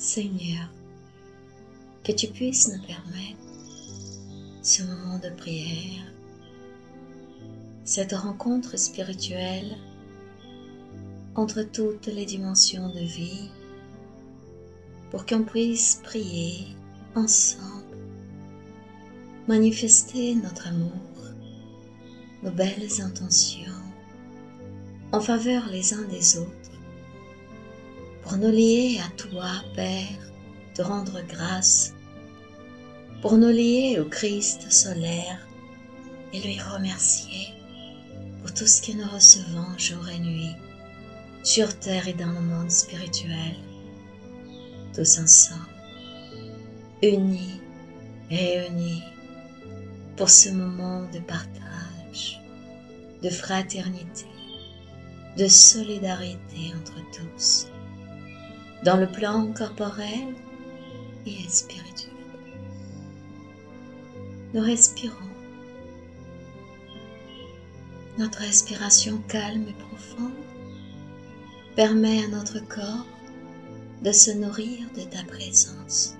Seigneur, que tu puisses nous permettre ce moment de prière, cette rencontre spirituelle entre toutes les dimensions de vie, pour qu'on puisse prier ensemble, manifester notre amour, nos belles intentions en faveur les uns des autres, pour nous lier à toi, Père, te rendre grâce, pour nous lier au Christ solaire et lui remercier pour tout ce que nous recevons jour et nuit, sur terre et dans le monde spirituel, tous ensemble, unis, réunis, pour ce moment de partage, de fraternité, de solidarité entre tous, dans le plan corporel et spirituel. Nous respirons. Notre respiration calme et profonde permet à notre corps de se nourrir de ta présence.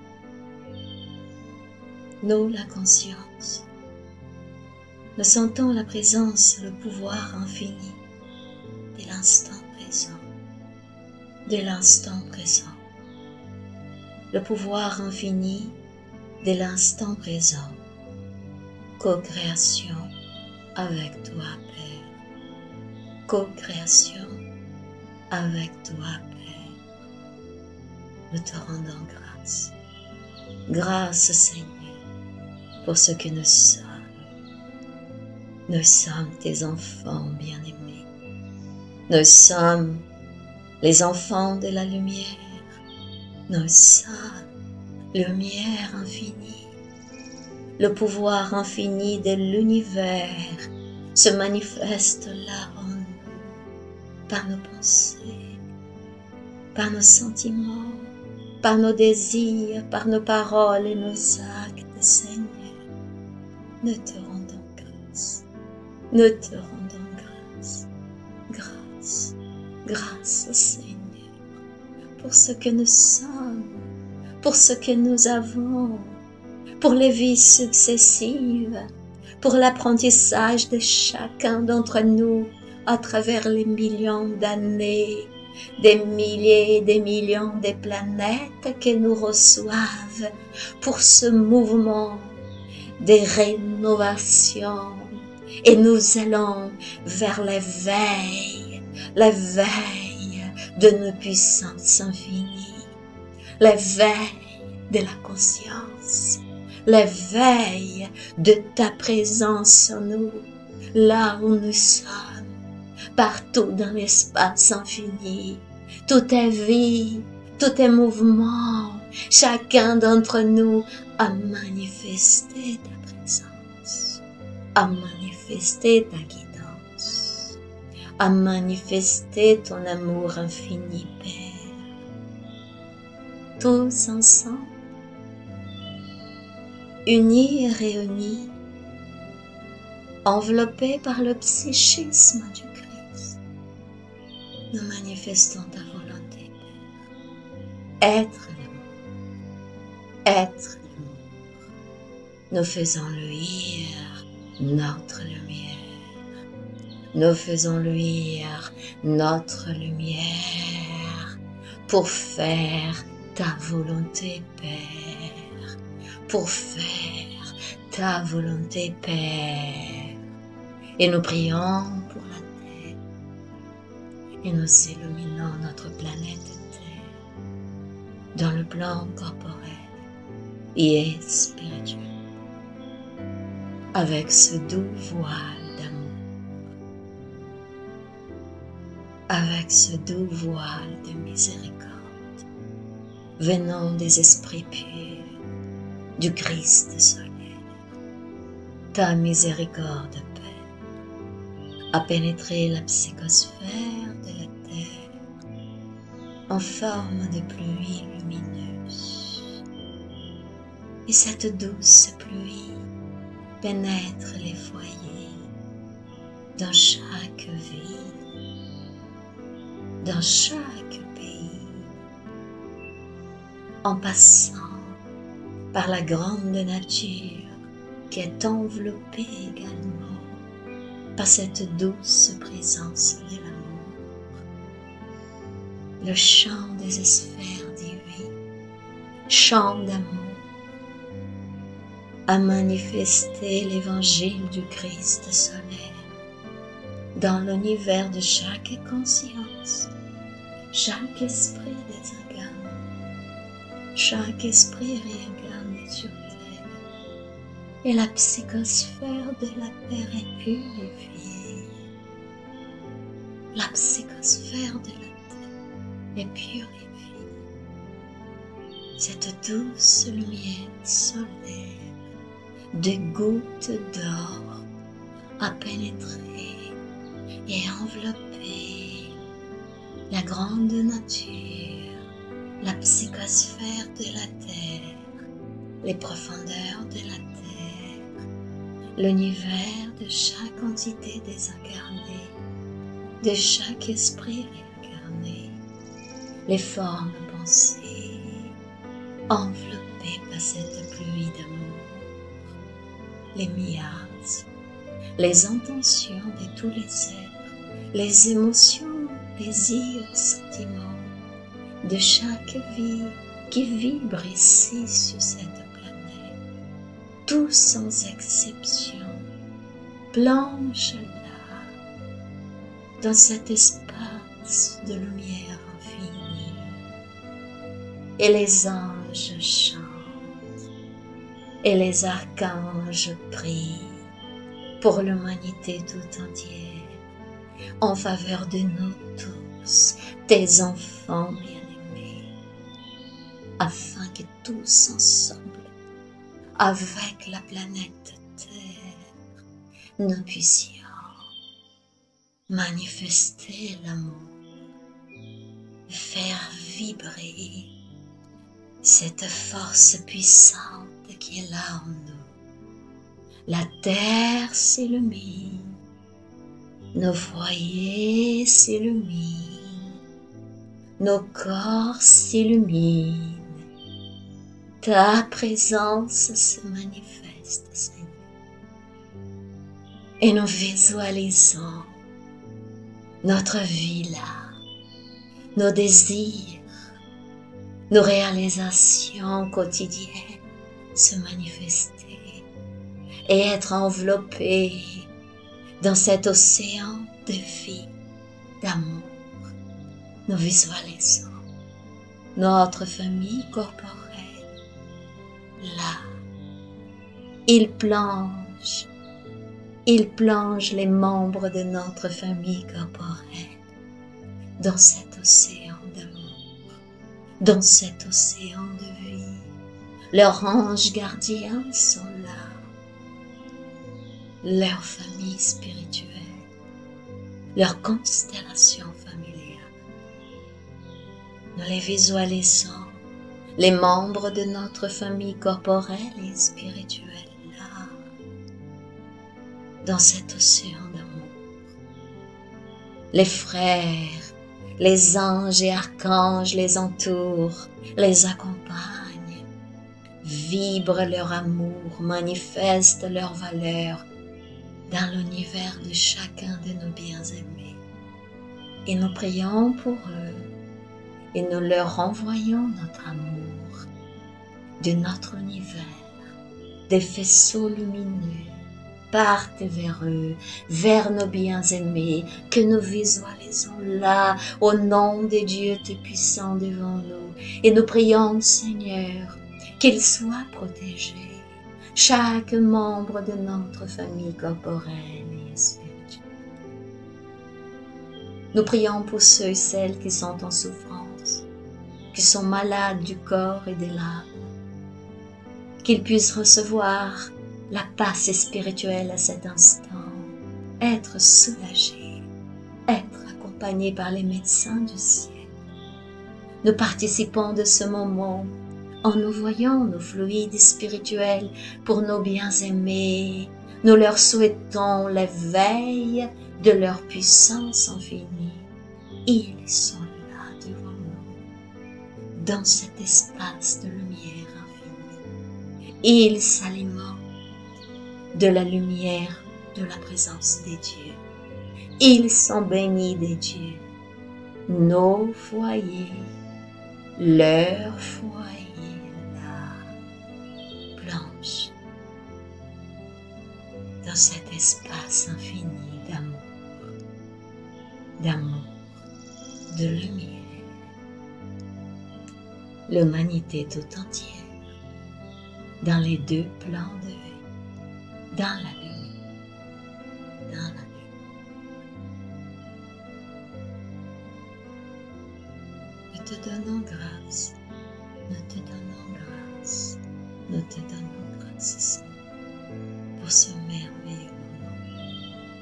Nous, la conscience, nous sentons la présence, le pouvoir infini de l'instant présent, de l'instant présent. Le pouvoir infini de l'instant présent, co-création avec toi, Père, co-création avec toi, Père. Nous te rendons grâce. Grâce, Seigneur, pour ce que nous sommes. Nous sommes tes enfants bien-aimés. Nous sommes les enfants de la lumière. Nous sommes lumière infinie. Le pouvoir infini de l'univers se manifeste là en nous, par nos pensées, par nos sentiments, par nos désirs, par nos paroles et nos actes, Seigneur. Nous te rendons grâce. Nous te rendons grâce. Grâce, grâce, Seigneur, pour ce que nous sommes, pour ce que nous avons, pour les vies successives, pour l'apprentissage de chacun d'entre nous à travers les millions d'années, des milliers et des millions de planètes que nous reçoivent, pour ce mouvement de rénovation. Et nous allons vers l'éveil de nos puissances infinies, l'éveil de la conscience, l'éveil de ta présence en nous, là où nous sommes, partout dans l'espace infini. Tout est vie, tout est mouvement, chacun d'entre nous a manifesté ta présence, a manifesté ta guidance, a manifesté ton amour infini, Père. Tous ensemble, unis et réunis, enveloppés par le psychisme du Christ, nous manifestons ta volonté, Père. Être l'amour, être l'amour. Nous faisons luire notre lumière. Nous faisons luire notre lumière pour faire ta volonté, Père. Pour faire ta volonté, Père. Et nous prions pour la terre. Et nous illuminons notre planète Terre dans le plan corporel et spirituel avec ce doux voile d'amour, avec ce doux voile de miséricorde venant des esprits purs du Christ solaire. Ta miséricorde, Père, a pénétré la psychosphère de la terre en forme de pluie lumineuse. Et cette douce pluie pénètre les foyers dans chaque ville, dans chaque pays, en passant par la grande nature qui est enveloppée également par cette douce présence de l'amour. Le chant des sphères divines, chant d'amour, a manifesté l'évangile du Christ solaire dans l'univers de chaque conscience, chaque esprit désincarné, chaque esprit réincarné sur terre, et la psychosphère de la terre est purifiée. La psychosphère de la terre est purifiée. Cette douce lumière solaire de gouttes d'or a pénétré et enveloppé la grande nature, la psychosphère de la terre, les profondeurs de la terre, l'univers de chaque entité désincarnée, de chaque esprit réincarné, les formes pensées, enveloppées par cette pluie d'amour, les miasmes, les intentions de tous les êtres, les émotions, désirs, sentiments de chaque vie qui vibre ici sur cette planète, tous sans exception, plongent là, dans cet espace de lumière infinie, et les anges chantent, et les archanges prient pour l'humanité tout entière, en faveur de nous tous, tes enfants bien-aimés, afin que tous ensemble, avec la planète Terre, nous puissions manifester l'amour, faire vibrer cette force puissante qui est là en nous. La terre s'illumine, nos foyers s'illuminent, nos corps s'illuminent. Ta présence se manifeste, Seigneur. Et nous visualisons notre vie là, nos désirs, nos réalisations quotidiennes se manifester et être enveloppés dans cet océan de vie, d'amour. Nous visualisons notre famille corporelle là. Il plonge les membres de notre famille corporelle dans cet océan d'amour, dans cet océan de vie. Leurs anges gardiens sont là, leur famille spirituelle, leur constellation familiale. Nous les visualisons, les membres de notre famille corporelle et spirituelle là, dans cet océan d'amour. Les frères, les anges et archanges les entourent, les accompagnent, vibrent leur amour, manifestent leur valeur dans l'univers de chacun de nos bien-aimés. Et nous prions pour eux et nous leur renvoyons notre amour de notre univers. Des faisceaux lumineux partent vers eux, vers nos bien-aimés que nous visualisons là au nom de Dieu Tout-Puissant devant nous. Et nous prions, Seigneur, qu'ils soient protégés, chaque membre de notre famille corporelle et spirituelle. Nous prions pour ceux et celles qui sont en souffrance, qui sont malades du corps et de l'âme, qu'ils puissent recevoir la paix spirituelle à cet instant, être soulagés, être accompagnés par les médecins du ciel. Nous participons de ce moment en nous voyant nos fluides spirituels pour nos bien-aimés. Nous leur souhaitons l'éveil de leur puissance infinie. Ils sont là devant nous, dans cet espace de lumière infinie. Ils s'alimentent de la lumière de la présence des dieux. Ils sont bénis des dieux. Nos foyers, leur foyer là, plonge dans cet espace infini d'amour, de lumière. L'humanité tout entière, dans les deux plans de vie, dans la lumière, dans la lumière. Nous te donnons grâce, nous te donnons grâce, nous te donnons grâce, Seigneur, pour ce merveilleux moment.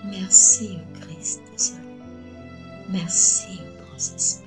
Merci au Christ seul. Merci au grand Esprit.